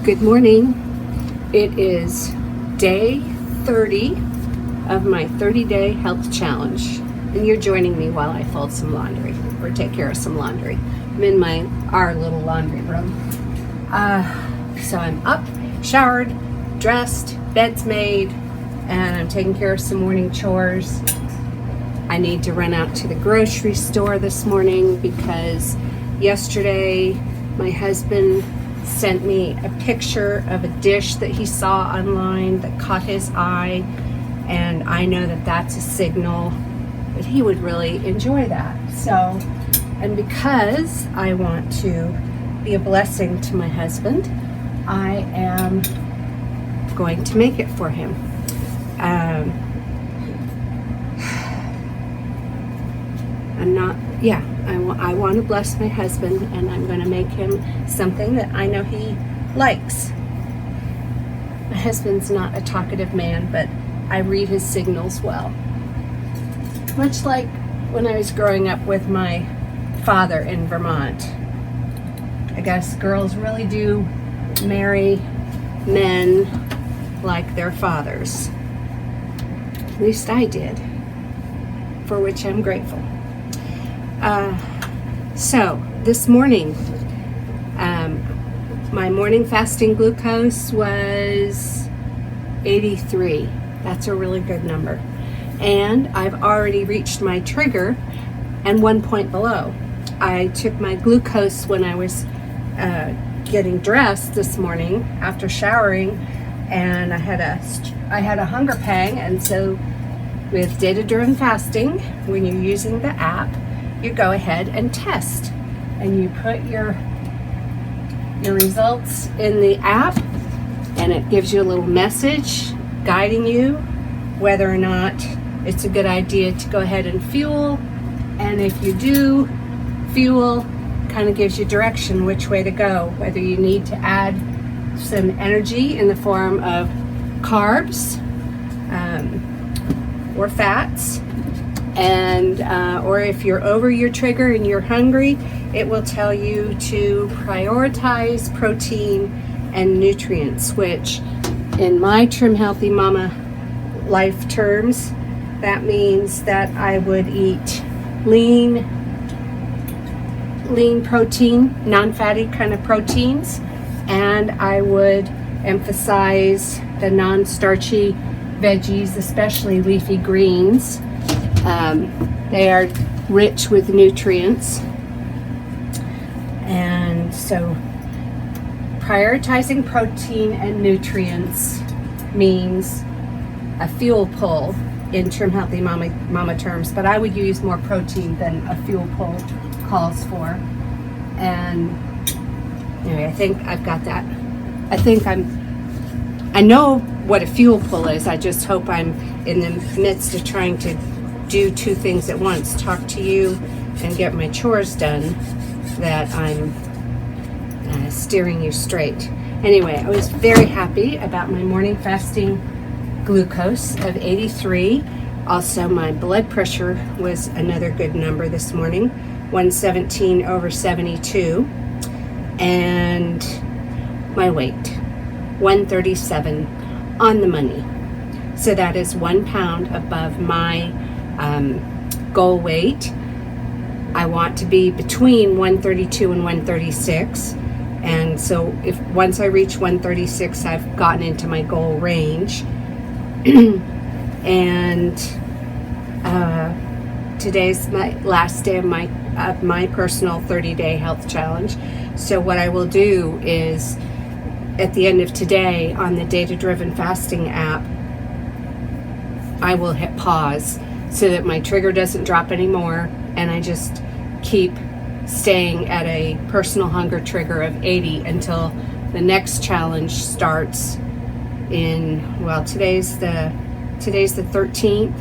Good morning. It is day 30 of my 30-day health challenge, and you're joining me while I fold some laundry or take care of some laundry. I'm in our little laundry room. So I'm up, showered, dressed, bed's made, and I'm taking care of some morning chores. I need to run out to the grocery store this morning because yesterday my husband sent me a picture of a dish that he saw online that caught his eye, and I know that that's a signal that he would really enjoy that. So, and because I want to be a blessing to my husband, I am going to make it for him. I want to bless my husband, and I'm going to make him something that I know he likes. My husband's not a talkative man, but I read his signals well. Much like when I was growing up with my father in Vermont. I guess girls really do marry men like their fathers. At least I did, for which I'm grateful. So this morning, my morning fasting glucose was 83. That's a really good number. And I've already reached my trigger and 1 point below. I took my glucose when I was getting dressed this morning after showering, and I had a hunger pang. And so with data-driven fasting, when you're using the app, you go ahead and test, and you put your results in the app, and it gives you a little message guiding you whether or not it's a good idea to go ahead and fuel. And if you do fuel, kind of gives you direction which way to go, whether you need to add some energy in the form of carbs or fats, and or if you're over your trigger and you're hungry, it will tell you to prioritize protein and nutrients, which in my Trim Healthy Mama life terms, that means that I would eat lean protein, non-fatty kind of proteins, and I would emphasize the non-starchy veggies, especially leafy greens. They are rich with nutrients, and so prioritizing protein and nutrients means a fuel pull in Trim Healthy Mama terms, but I would use more protein than a fuel pull calls for. And anyway, I think I've got that. I know what a fuel pull is. I just hope I'm in the midst of trying to do two things at once, talk to you and get my chores done, that I'm steering you straight. Anyway, I was very happy about my morning fasting glucose of 83. Also, my blood pressure was another good number this morning, 117/72. And my weight, 137 on the money. So that is 1 pound above my goal weight. I want to be between 132 and 136. And so once I reach 136, I've gotten into my goal range. And today's my last day of my personal 30-day health challenge. So what I will do is, at the end of today, on the data-driven fasting app, I will hit pause so that my trigger doesn't drop anymore, and I just keep staying at a personal hunger trigger of 80 until the next challenge starts in, well, today's the 13th,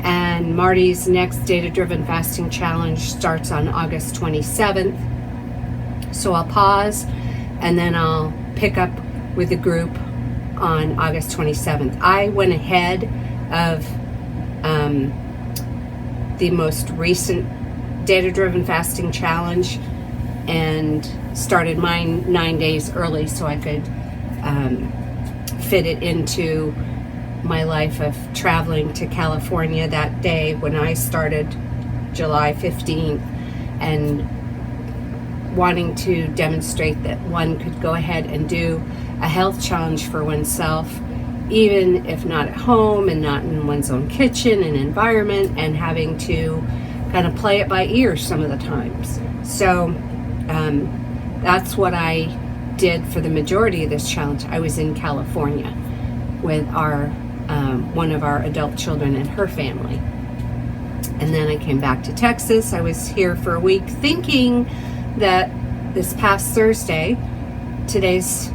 and Marty's next data-driven fasting challenge starts on August 27th. So I'll pause, and then I'll pick up with the group on August 27th. I went ahead of the most recent data-driven fasting challenge and started mine 9 days early so I could fit it into my life of traveling to California that day when I started July 15th, and wanting to demonstrate that one could go ahead and do a health challenge for oneself, even if not at home and not in one's own kitchen and environment, and having to kind of play it by ear some of the times. So that's what I did for the majority of this challenge. I was in California with our one of our adult children and her family. And then I came back to Texas. I was here for a week thinking that this past Thursday, today's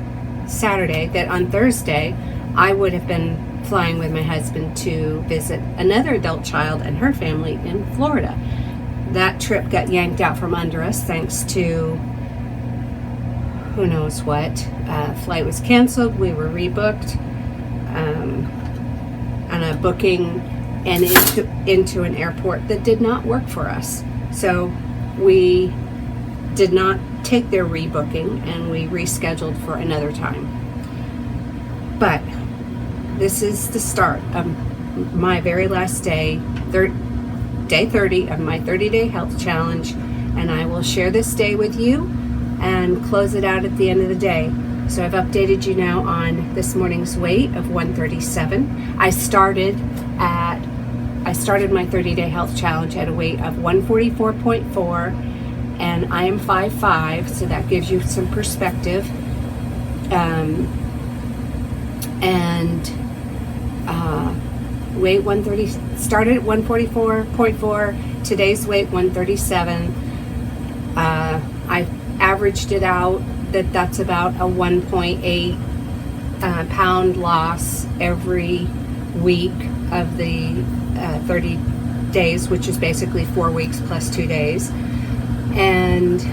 Saturday, that on Thursday I would have been flying with my husband to visit another adult child and her family in Florida. That trip got yanked out from under us thanks to who knows what. Flight was canceled. We were rebooked on a booking and into an airport that did not work for us. So we did not take their rebooking, and we rescheduled for another time. But this is the start of my very last day, day 30 of my 30-day health challenge, and I will share this day with you and close it out at the end of the day. So I've updated you now on this morning's weight of 137. I started my 30-day health challenge at a weight of 144.4, and I am 5'5", so that gives you some perspective. Weight 130, started at 144.4, today's weight 137. I averaged it out that's about a 1.8 pound loss every week of the 30 days, which is basically 4 weeks plus 2 days. And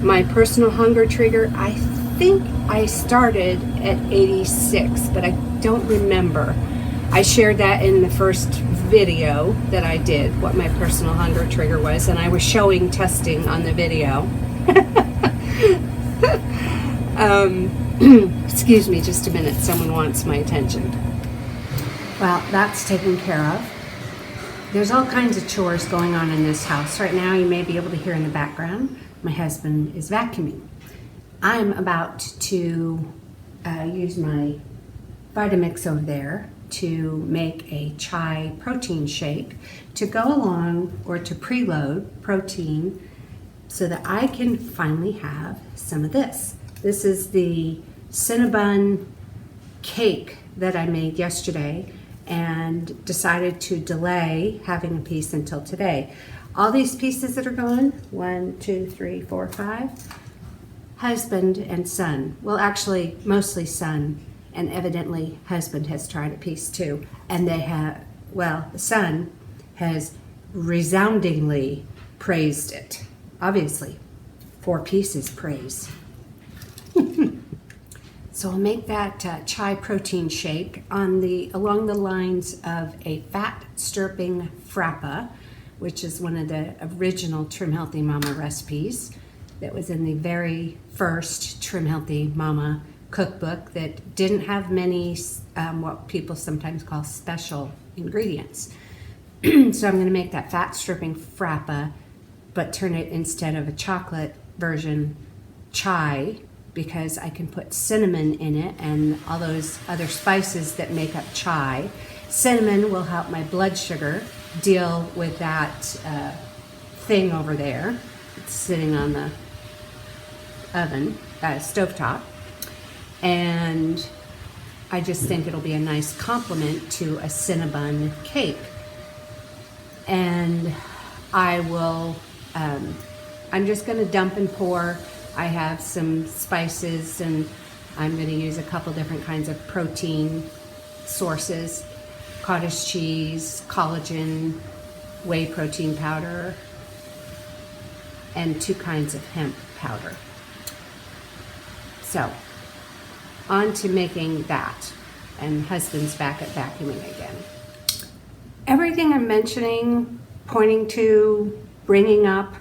my personal hunger trigger, I think I started at 86, but I don't remember. I shared that in the first video that I did, what my personal hunger trigger was, and I was showing testing on the video. Excuse me just a minute, someone wants my attention. Well, that's taken care of. There's all kinds of chores going on in this house. Right now, you may be able to hear in the background, my husband is vacuuming. I'm about to use my Vitamix over there to make a chai protein shake to go along, or to preload protein, so that I can finally have some of this. This is the Cinnabon cake that I made yesterday and decided to delay having a piece until today. All these pieces that are gone, 1, 2, 3, 4, 5, husband and son. Well, actually, mostly son, and evidently husband has tried a piece too. And they have, well, the son has resoundingly praised it. Obviously, 4 pieces praise. So I'll make that chai protein shake along the lines of a fat stripping frappa, which is one of the original Trim Healthy Mama recipes that was in the very first Trim Healthy Mama cookbook that didn't have many what people sometimes call special ingredients. So I'm going to make that fat stripping frappa, but turn it, instead of a chocolate version, chai, because I can put cinnamon in it and all those other spices that make up chai. Cinnamon will help my blood sugar deal with that thing over there. It's sitting on the oven, stovetop. And I just think it'll be a nice complement to a Cinnabon cake. And I will, I'm just going to dump and pour. I have some spices, and I'm going to use a couple different kinds of protein sources: cottage cheese, collagen, whey protein powder, and 2 kinds of hemp powder. So, on to making that, and husband's back at vacuuming again. Everything I'm mentioning, pointing to, bringing up,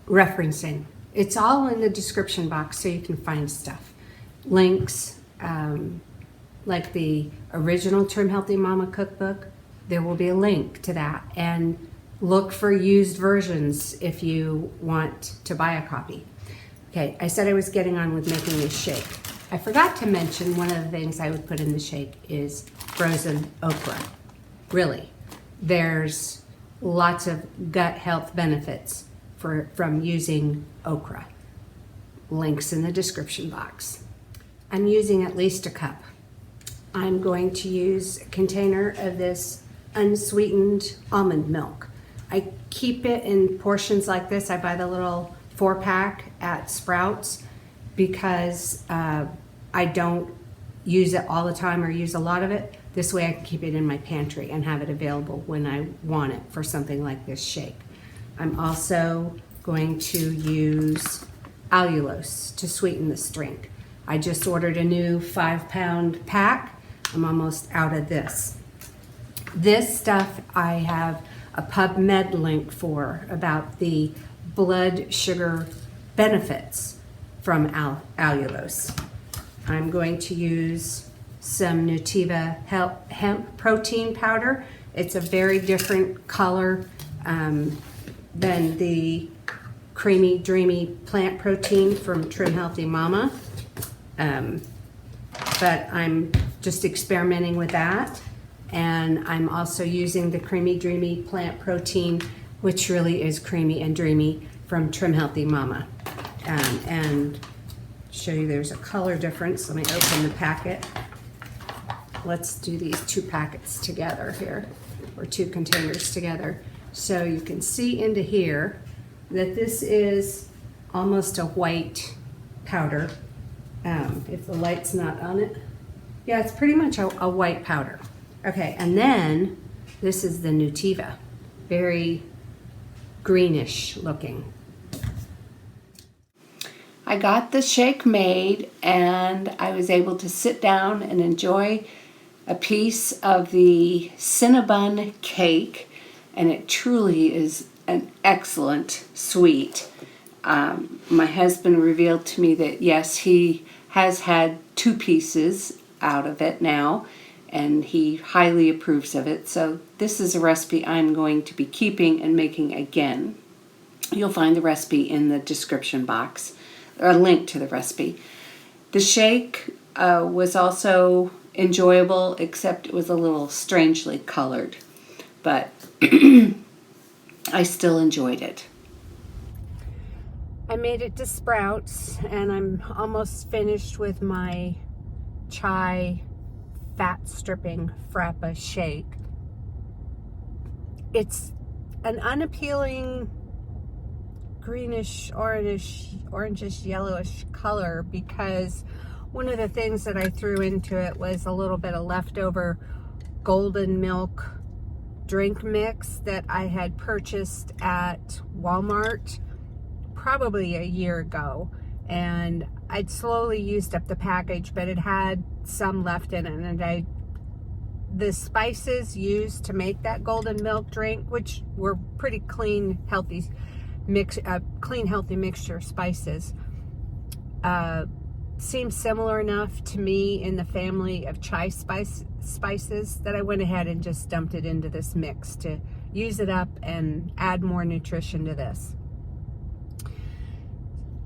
referencing, it's all in the description box so you can find stuff. links, like the original Trim Healthy Mama cookbook. There will be a link to that, and look for used versions if you want to buy a copy. Okay, I said I was getting on with making this shake. I forgot to mention one of the things I would put in the shake is frozen okra. Really, there's lots of gut health benefits from using okra. Links in the description box. I'm using at least a cup. I'm going to use a container of this unsweetened almond milk. I keep it in portions like this. I buy the little 4-pack at Sprouts because I don't use it all the time or use a lot of it. This way I can keep it in my pantry and have it available when I want it for something like this shake. I'm also going to use allulose to sweeten this drink. I just ordered a new 5-pound pack. I'm almost out of this. This stuff I have a PubMed link for about the blood sugar benefits from allulose. I'm going to use some Nutiva hemp protein powder. It's a very different color than the creamy, dreamy plant protein from Trim Healthy Mama. But I'm just experimenting with that. And I'm also using the creamy, dreamy plant protein, which really is creamy and dreamy from Trim Healthy Mama. And show you there's a color difference. Let me open the packet. Let's do these 2 packets together here, or 2 containers together. So you can see into here that this is almost a white powder. If the light's not on it. Yeah, it's pretty much a white powder. Okay, and then this is the Nutiva, very greenish looking. I got the shake made and I was able to sit down and enjoy a piece of the Cinnabon cake, and it truly is an excellent sweet. My husband revealed to me that yes, he has had 2 pieces out of it now, and he highly approves of it. So this is a recipe I'm going to be keeping and making again. You'll find the recipe in the description box, or a link to the recipe. The shake was also enjoyable, except it was a little strangely colored, but I still enjoyed it. I made it to Sprouts, and I'm almost finished with my chai fat stripping frappa shake. It's an unappealing greenish, orangish, yellowish color because one of the things that I threw into it was a little bit of leftover golden milk drink mix that I had purchased at Walmart probably a year ago, and I'd slowly used up the package, but it had some left in it, and the spices used to make that golden milk drink, which were pretty clean, healthy mixture spices, seemed similar enough to me in the family of chai spices that I went ahead and just dumped it into this mix to use it up and add more nutrition to this.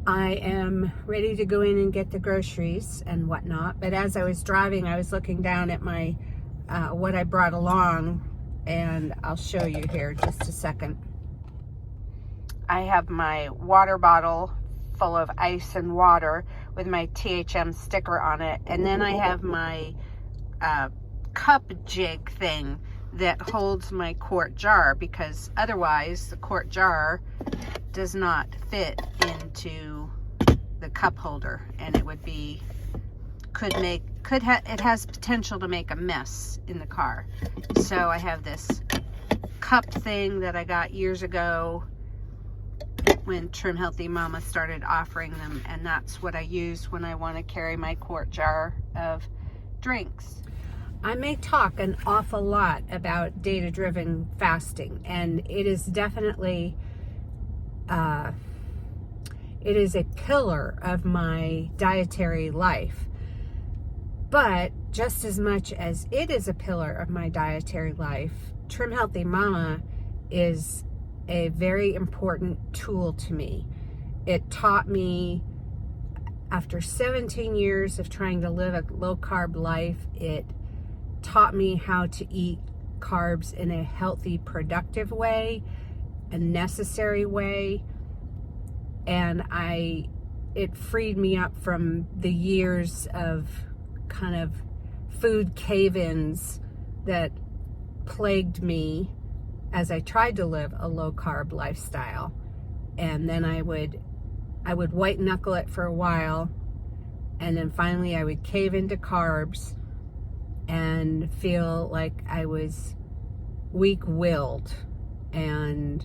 I am ready to go in and get the groceries and whatnot, but as I was driving, I was looking down at my what I brought along, and I'll show you here just a second. I have my water bottle full of ice and water with my THM sticker on it, and then I have my cup jig thing that holds my quart jar, because otherwise the quart jar does not fit into the cup holder, and it would be it has potential to make a mess in the car. So I have this cup thing that I got years ago when Trim Healthy Mama started offering them, and that's what I use when I want to carry my quart jar of drinks. I may talk an awful lot about data-driven fasting, and it is definitely It is a pillar of my dietary life. But just as much as it is a pillar of my dietary life, Trim Healthy Mama is a very important tool to me. It taught me, after 17 years of trying to live a low-carb life, it taught me how to eat carbs in a healthy, productive way, a necessary way, and it freed me up from the years of kind of food cave-ins that plagued me as I tried to live a low-carb lifestyle. And then I would white knuckle it for a while, and then finally I would cave into carbs and feel like I was weak-willed, and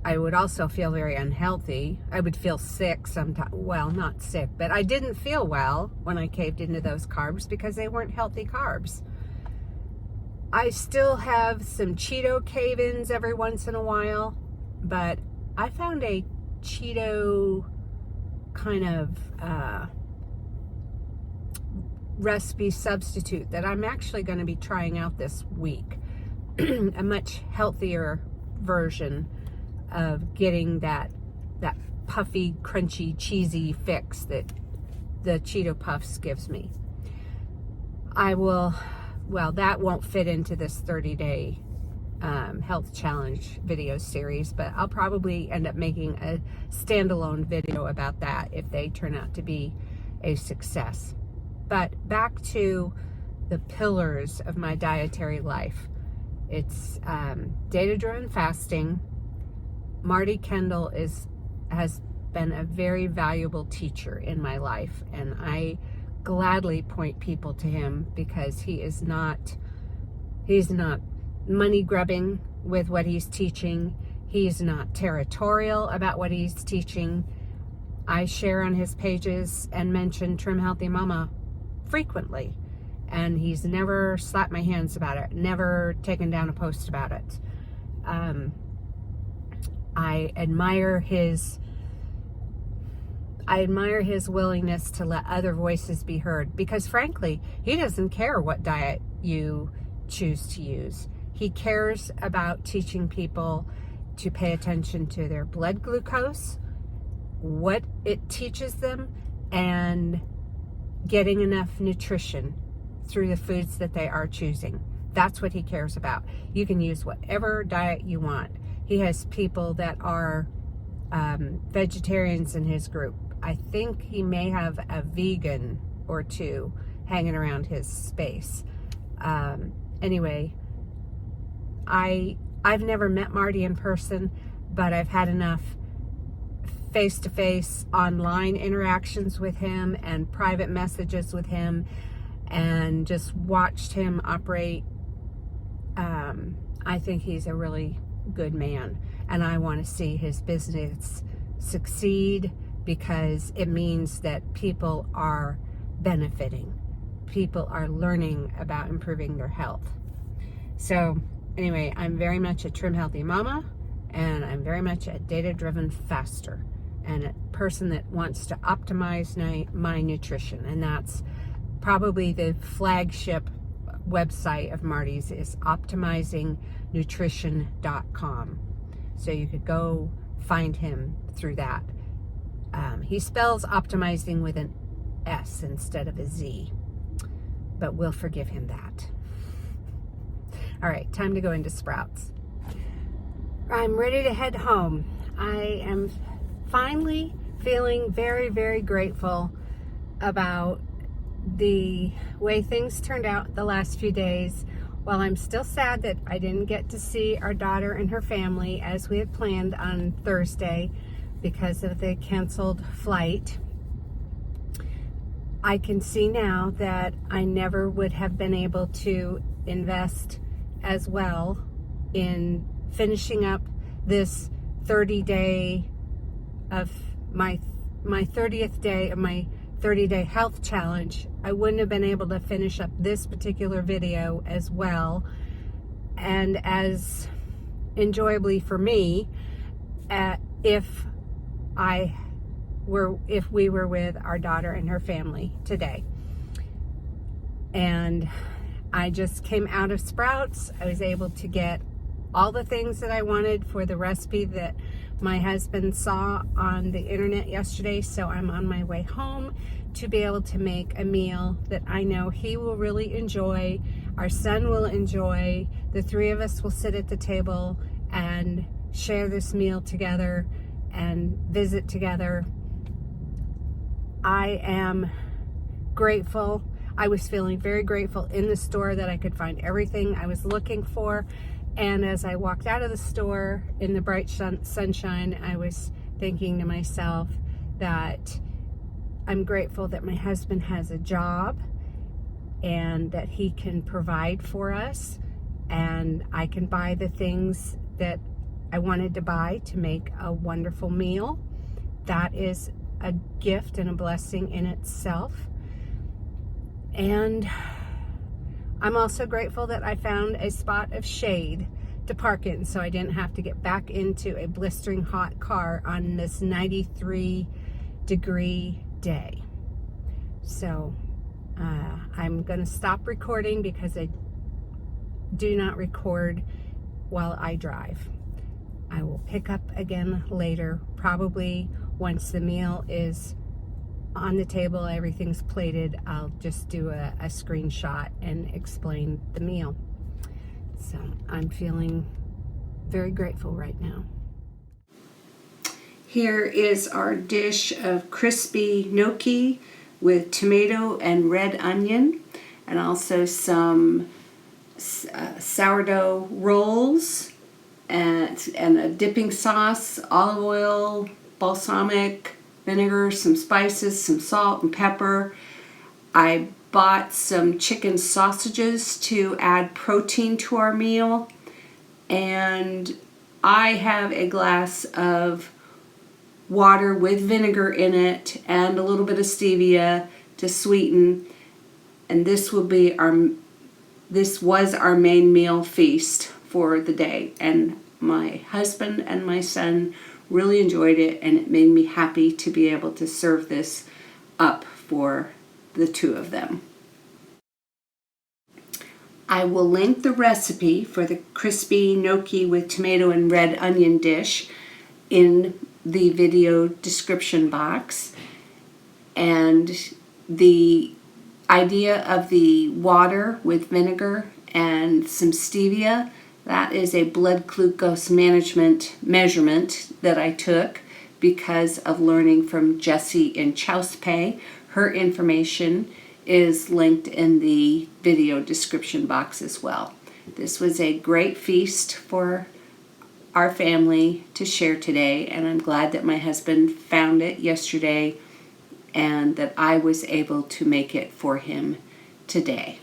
I would also feel very unhealthy. I would feel sick sometimes. Well, not sick, but I didn't feel well when I caved into those carbs because they weren't healthy carbs. I still have some Cheeto cave-ins every once in a while, but I found a Cheeto kind of recipe substitute that I'm actually going to be trying out this week. A much healthier version of getting that puffy, crunchy, cheesy fix that the Cheeto Puffs gives me. That won't fit into this 30-day health challenge video series, but I'll probably end up making a standalone video about that if they turn out to be a success. But back to the pillars of my dietary life. It's data-driven fasting. Marty Kendall has been a very valuable teacher in my life, and I gladly point people to him because he's not money grubbing with what he's teaching. He's not territorial about what he's teaching. I share on his pages and mention Trim Healthy Mama frequently, and he's never slapped my hands about it, never taken down a post about it. I admire his willingness to let other voices be heard, because frankly, he doesn't care what diet you choose to use. He cares about teaching people to pay attention to their blood glucose, what it teaches them, and getting enough nutrition through the foods that they are choosing. That's what he cares about. You can use whatever diet you want. He has people that are vegetarians in his group. I think he may have a vegan or two hanging around his space. Anyway, I've never met Marty in person, but I've had enough face-to-face online interactions with him and private messages with him, and just watched him operate. I think he's a really good man, and I want to see his business succeed, because it means that people are benefiting. People are learning about improving their health. So anyway, I'm very much a Trim Healthy Mama, and I'm very much a data-driven faster, and a person that wants to optimize my nutrition. And that's probably the flagship website of Marty's, is optimizingnutrition.com. So you could go find him through that. He spells optimizing with an S instead of a Z, but we'll forgive him that. All right, time to go into Sprouts. I'm ready to head home. I am finally feeling very, very grateful about the way things turned out the last few days. While I'm still sad that I didn't get to see our daughter and her family as we had planned on Thursday because of the canceled flight, I can see now that I never would have been able to invest as well in finishing up this 30-day of my 30th day of my 30-day health challenge. I wouldn't have been able to finish up this particular video as well and as enjoyably for me if I we were with our daughter and her family today. And I just came out of Sprouts. I was able to get all the things that I wanted for the recipe that my husband saw on the internet yesterday. So I'm on my way home to be able to make a meal that I know he will really enjoy, our son will enjoy. The three of us will sit at the table and share this meal together and visit together. I am grateful. I was feeling very grateful in the store that I could find everything I was looking for. And as I walked out of the store in the bright sunshine, I was thinking to myself that I'm grateful that my husband has a job and that he can provide for us, and I can buy the things that I wanted to buy to make a wonderful meal. That is a gift and a blessing in itself. And I'm also grateful that I found a spot of shade to park in, so I didn't have to get back into a blistering hot car on this 93-degree day. So I'm going to stop recording because I do not record while I drive. I will pick up again later, probably once the meal is on the table, everything's plated. I'll just do a screenshot and explain the meal. So I'm feeling very grateful right now. Here is our dish of crispy gnocchi with tomato and red onion, and also some sourdough rolls and a dipping sauce, olive oil, balsamic vinegar, some spices, some salt and pepper. I bought some chicken sausages to add protein to our meal, and I have a glass of water with vinegar in it and a little bit of stevia to sweeten, and this was our main meal feast for the day, and my husband and my son really enjoyed it, and it made me happy to be able to serve this up for the two of them. I will link the recipe for the crispy gnocchi with tomato and red onion dish in the video description box. And the idea of the water with vinegar and some stevia, that is a blood glucose measurement that I took because of learning from Jessie in Chauspe. Her information is linked in the video description box as well. This was a great feast for our family to share today, and I'm glad that my husband found it yesterday and that I was able to make it for him today.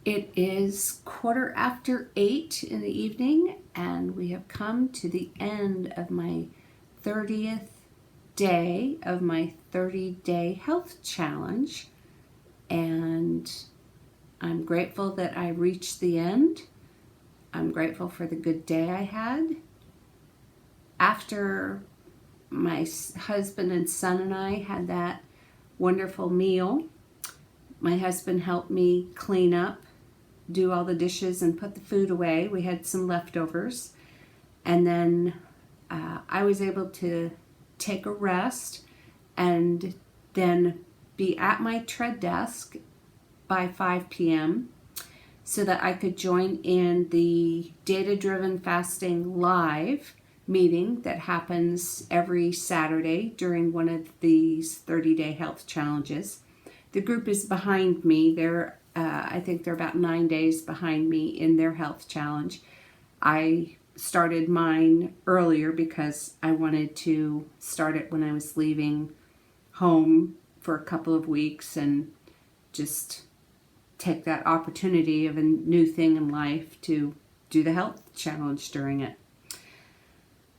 It is 8:15 in the evening, and we have come to the end of my 30th day of my 30-day health challenge, and I'm grateful that I reached the end. I'm grateful for the good day I had. After my husband and son and I had that wonderful meal, my husband helped me clean up, do all the dishes, and put the food away. We had some leftovers, and then I was able to take a rest and then be at my tread desk by 5 p.m. so that I could join in the Data-Driven Fasting Live meeting that happens every Saturday during one of these 30-day health challenges. The group is behind me. I think they're about 9 days behind me in their health challenge. I started mine earlier because I wanted to start it when I was leaving home for a couple of weeks and just take that opportunity of a new thing in life to do the health challenge during it.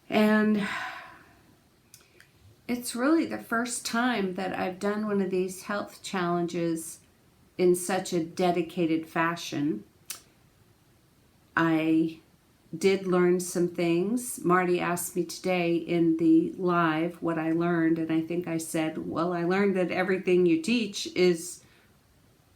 And it's really the first time that I've done one of these health challenges in such a dedicated fashion. I did learn some things. Marty asked me today in the live what I learned, and I think I said, well, I learned that everything you teach is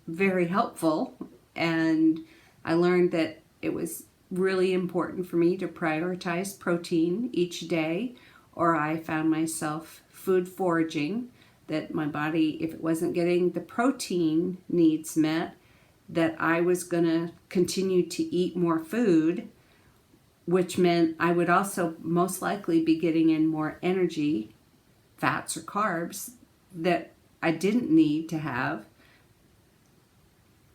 very helpful, and I learned that it was really important for me to prioritize protein each day, or I found myself food foraging, that my body, if it wasn't getting the protein needs met, that I was going to continue to eat more food, which meant I would also most likely be getting in more energy, fats or carbs, that I didn't need to have.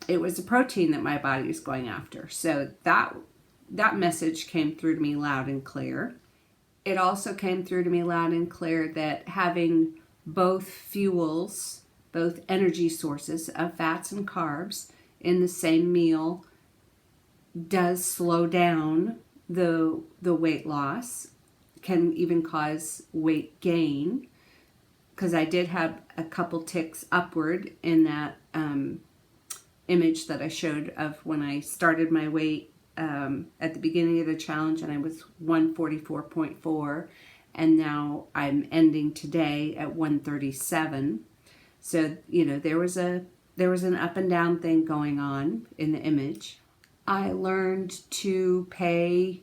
It was the protein that my body was going after. So that message came through to me loud and clear. It also came through to me loud and clear that having both fuels, both energy sources of fats and carbs in the same meal does slow down the weight loss, can even cause weight gain, because I did have a couple ticks upward in that image that I showed of when I started my weight at the beginning of the challenge, and I was 144.4, and now I'm ending today at 137. So, there was an up and down thing going on in the image. I learned to pay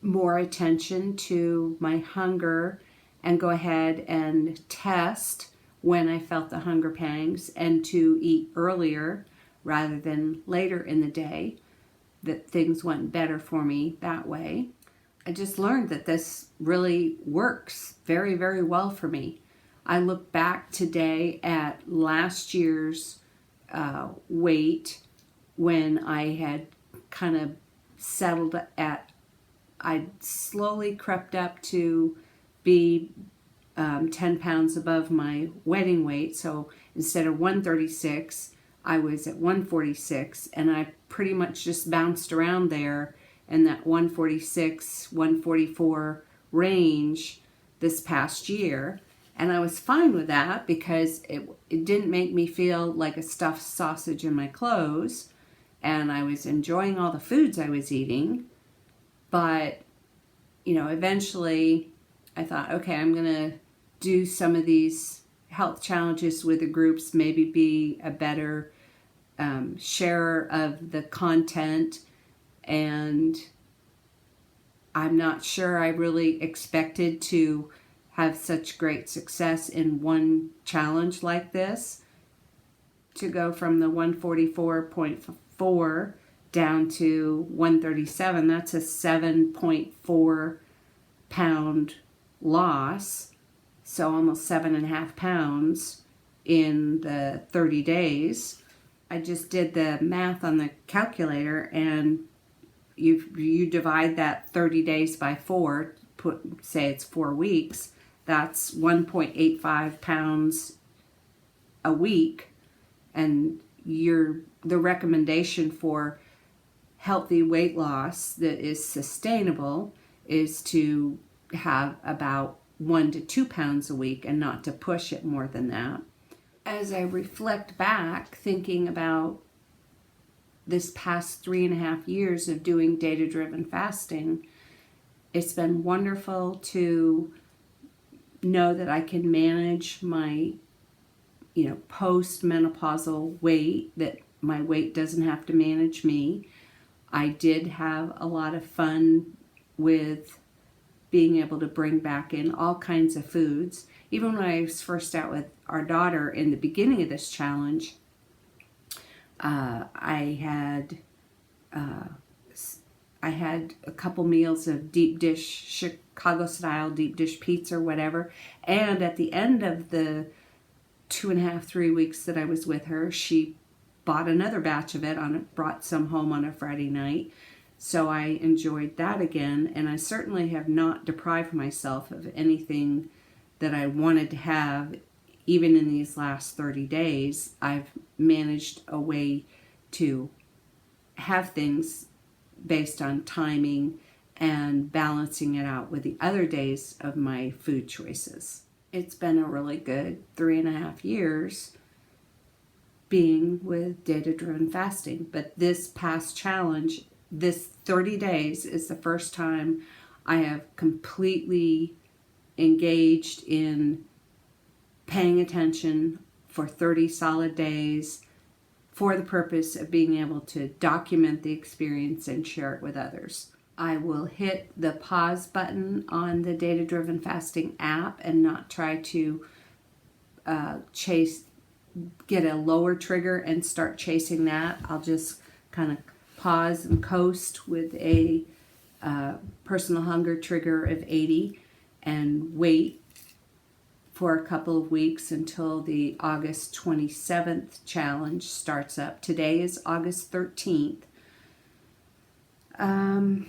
more attention to my hunger and go ahead and test when I felt the hunger pangs, and to eat earlier rather than later in the day, that things went better for me that way. I just learned that this really works very, very well for me. I look back today at last year's weight, when I had kind of settled at, I slowly crept up to be 10 pounds above my wedding weight. So instead of 136, I was at 146, and I pretty much just bounced around there in that 146, 144 range this past year. And I was fine with that, because it didn't make me feel like a stuffed sausage in my clothes, and I was enjoying all the foods I was eating. But, eventually I thought, okay, I'm going to do some of these health challenges with the groups, maybe be a better sharer of the content. And I'm not sure I really expected to have such great success in one challenge like this, to go from the 144.4 down to 137. That's a 7.4 pound loss, so almost 7.5 pounds in the 30 days. I just did the math on the calculator, and you divide that 30 days by 4, say it's 4 weeks, that's 1.85 pounds a week. And the recommendation for healthy weight loss that is sustainable is to have about 1 to 2 pounds a week, and not to push it more than that. As I reflect back, thinking about this past 3.5 years of doing data-driven fasting, it's been wonderful to know that I can manage my post-menopausal weight, that my weight doesn't have to manage me. I did have a lot of fun with being able to bring back in all kinds of foods. Even when I was first out with our daughter in the beginning of this challenge, I had a couple meals of deep dish, Chicago style deep dish pizza or whatever. And at the end of the 2.5, 3 weeks that I was with her, she bought another batch of it, brought some home on a Friday night. So I enjoyed that again, and I certainly have not deprived myself of anything that I wanted to have. Even in these last 30 days, I've managed a way to have things based on timing and balancing it out with the other days of my food choices. It's been a really good 3.5 years being with data-driven fasting, but this past challenge this 30 days is the first time I have completely engaged in paying attention for 30 solid days for the purpose of being able to document the experience and share it with others. I will hit the pause button on the Data Driven Fasting app and not try to get a lower trigger and start chasing that. I'll just kind of pause and coast with a personal hunger trigger of 80 and wait for a couple of weeks until the August 27th challenge starts up. Today is August 13th. And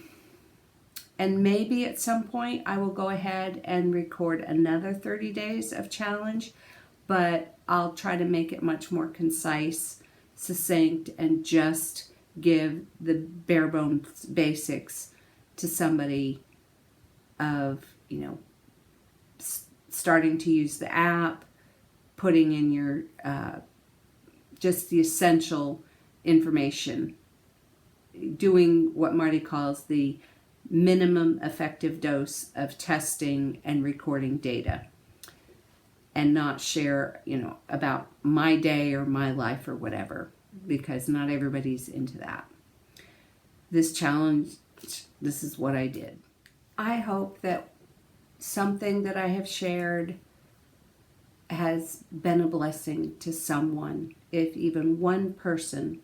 maybe at some point I will go ahead and record another 30 days of challenge, but I'll try to make it much more concise, succinct, and just give the bare bones basics to somebody of, starting to use the app, putting in your, just the essential information, doing what Marty calls the minimum effective dose of testing and recording data, and not share, about my day or my life or whatever, because not everybody's into that. This challenge, this is what I did. I hope that something that I have shared has been a blessing to someone. If even one person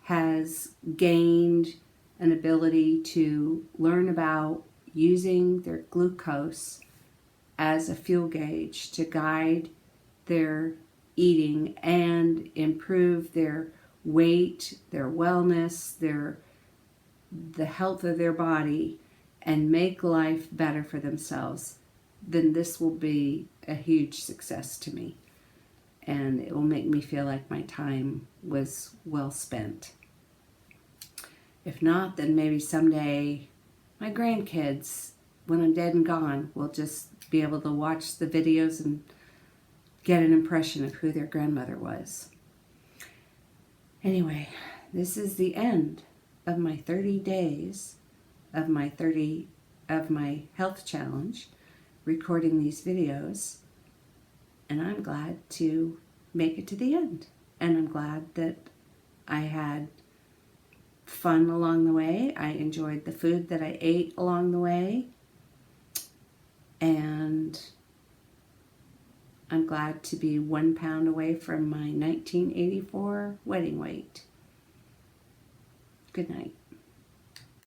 has gained an ability to learn about using their glucose as a fuel gauge to guide their eating and improve their weight, their wellness, the health of their body, and make life better for themselves, then this will be a huge success to me. And it will make me feel like my time was well spent. If not, then maybe someday my grandkids, when I'm dead and gone, will just be able to watch the videos and get an impression of who their grandmother was. Anyway, this is the end of my 30 days of my health challenge, recording these videos, and I'm glad to make it to the end. And I'm glad that I had fun along the way. I enjoyed the food that I ate along the way, and I'm glad to be 1 pound away from my 1984 wedding weight. Good night.